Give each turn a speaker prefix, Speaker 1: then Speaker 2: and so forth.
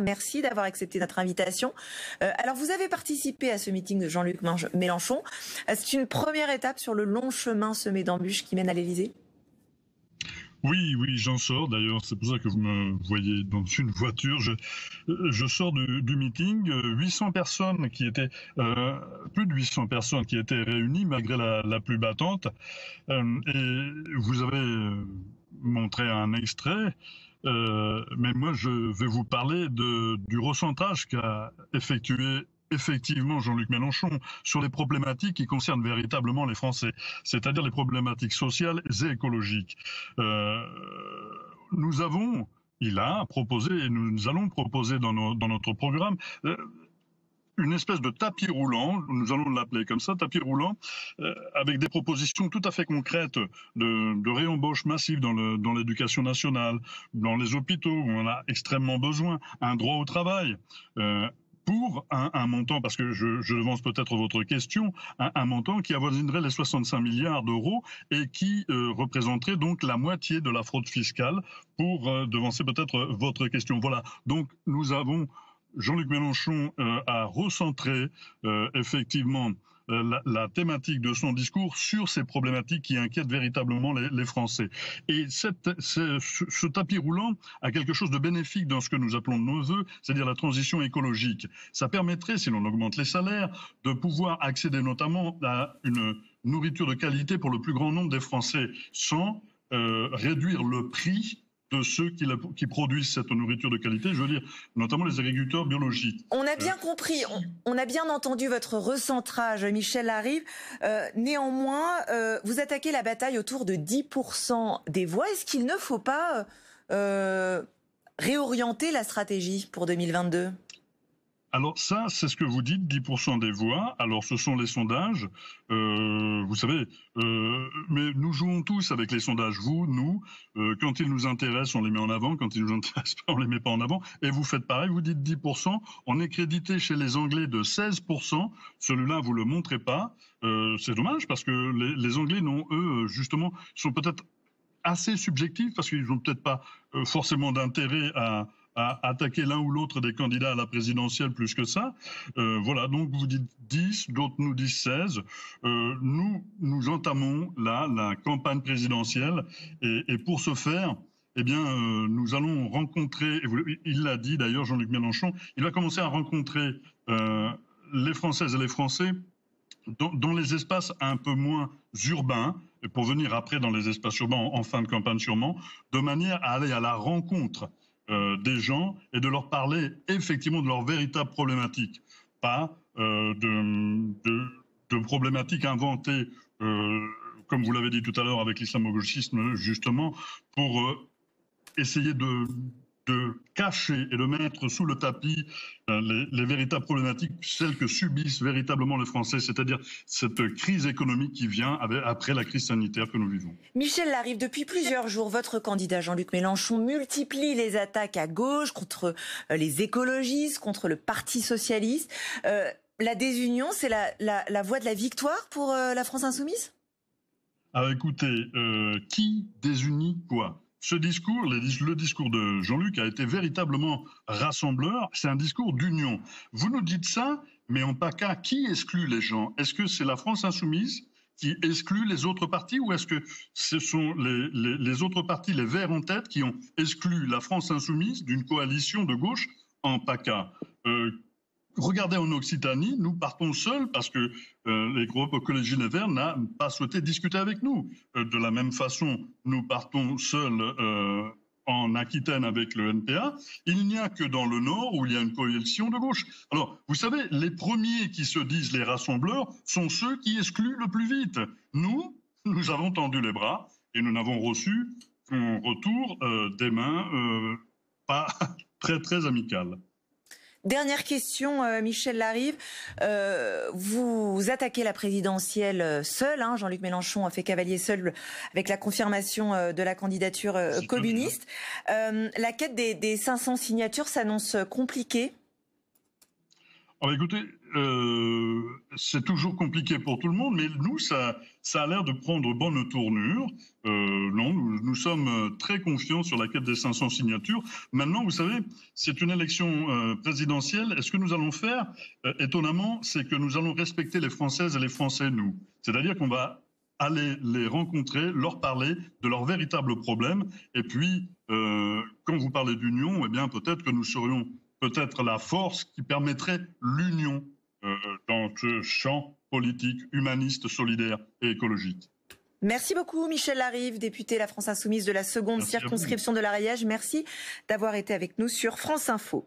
Speaker 1: Merci d'avoir accepté notre invitation. Alors, vous avez participé à ce meeting de Jean-Luc Mélenchon. C'est une première étape sur le long chemin semé d'embûches qui mène à l'Élysée?
Speaker 2: Oui, j'en sors. D'ailleurs, c'est pour ça que vous me voyez dans une voiture. Je sors du meeting. 800 personnes qui étaient, plus de 800 personnes qui étaient réunies malgré la pluie battante. Et vous avez montré un extrait. Mais moi, je vais vous parler du recentrage qu'a effectué effectivement Jean-Luc Mélenchon sur les problématiques qui concernent véritablement les Français, c'est-à-dire les problématiques sociales et écologiques. Il a proposé, et nous allons proposer dans notre programme, une espèce de tapis roulant, nous allons l'appeler comme ça, tapis roulant, avec des propositions tout à fait concrètes de réembauche massive dans l'éducation nationale, dans les hôpitaux où on a extrêmement besoin, un droit au travail, pour un montant, parce que je devance peut-être votre question, un montant qui avoisinerait les 65 milliards d'euros et qui représenterait donc la moitié de la fraude fiscale, pour devancer peut-être votre question. Voilà, donc nous avons... Jean-Luc Mélenchon a recentré effectivement la thématique de son discours sur ces problématiques qui inquiètent véritablement les Français. Et ce tapis roulant a quelque chose de bénéfique dans ce que nous appelons de nos voeux, c'est-à-dire la transition écologique. Ça permettrait, si l'on augmente les salaires, de pouvoir accéder notamment à une nourriture de qualité pour le plus grand nombre des Français, sans réduire le prix de ceux qui produisent cette nourriture de qualité, je veux dire notamment les agriculteurs biologiques.
Speaker 1: On a bien compris, on a bien entendu votre recentrage, Michel Larive. Néanmoins, vous attaquez la bataille autour de 10% des voix. Est-ce qu'il ne faut pas réorienter la stratégie pour 2022 ?
Speaker 2: Alors ça, c'est ce que vous dites, 10% des voix. Alors ce sont les sondages, vous savez, mais nous jouons tous avec les sondages, vous, nous. Quand ils nous intéressent, on les met en avant. Quand ils nous intéressent pas, on les met pas en avant. Et vous faites pareil, vous dites 10%. On est crédité chez les Anglais de 16%. Celui-là, vous le montrez pas. C'est dommage parce que les Anglais, non, eux, justement, sont peut-être assez subjectifs parce qu'ils n'ont peut-être pas forcément d'intérêt à attaquer l'un ou l'autre des candidats à la présidentielle plus que ça. Voilà, donc vous dites 10, d'autres nous disent 16. Nous entamons là la campagne présidentielle et pour ce faire, eh bien, nous allons rencontrer, il l'a dit d'ailleurs Jean-Luc Mélenchon, il va commencer à rencontrer les Françaises et les Français dans les espaces un peu moins urbains, et pour venir après dans les espaces urbains en fin de campagne sûrement, de manière à aller à la rencontre des gens et de leur parler effectivement de leurs véritables problématiques, pas de problématiques inventées, comme vous l'avez dit tout à l'heure avec l'islamo-gauchisme, justement, pour essayer de cacher et de mettre sous le tapis les véritables problématiques, celles que subissent véritablement les Français, c'est-à-dire cette crise économique qui vient après la crise sanitaire que nous vivons.
Speaker 1: Michel Larive, depuis plusieurs jours, votre candidat Jean-Luc Mélenchon multiplie les attaques à gauche contre les écologistes, contre le Parti socialiste. La désunion, c'est la voie de la victoire pour la France insoumise ?
Speaker 2: Alors écoutez, qui désunit quoi ? Ce discours, le discours de Jean-Luc a été véritablement rassembleur. C'est un discours d'union. Vous nous dites ça, mais en PACA, qui exclut les gens ? Est-ce que c'est la France insoumise qui exclut les autres partis ou est-ce que ce sont les autres partis, les Verts en tête, qui ont exclu la France insoumise d'une coalition de gauche en PACA ? Regardez en Occitanie, nous partons seuls parce que les groupes Écologie Les Verts n'a pas souhaité discuter avec nous. De la même façon, nous partons seuls en Aquitaine avec le NPA. Il n'y a que dans le Nord où il y a une coalition de gauche. Alors, vous savez, les premiers qui se disent les rassembleurs sont ceux qui excluent le plus vite. Nous avons tendu les bras et nous n'avons reçu qu'en retour des mains pas très très amicales.
Speaker 1: Dernière question, Michel Larive. Vous attaquez la présidentielle seul. Jean-Luc Mélenchon a fait cavalier seul avec la confirmation de la candidature communiste. La quête des 500 signatures s'annonce compliquée.
Speaker 2: Alors écoutez, c'est toujours compliqué pour tout le monde, mais nous, ça a l'air de prendre bonne tournure. Non, nous sommes très confiants sur la quête des 500 signatures. Maintenant, vous savez, c'est une élection présidentielle. Et ce que nous allons faire, étonnamment, c'est que nous allons respecter les Françaises et les Français, nous. C'est-à-dire qu'on va aller les rencontrer, leur parler de leurs véritables problèmes. Et puis, quand vous parlez d'union, eh bien, peut-être que nous serions peut-être la force qui permettrait l'union dans ce champ politique, humaniste, solidaire et écologique.
Speaker 1: Merci beaucoup Michel Larive, député La France Insoumise de la seconde circonscription de l'Ariège. Merci d'avoir été avec nous sur France Info.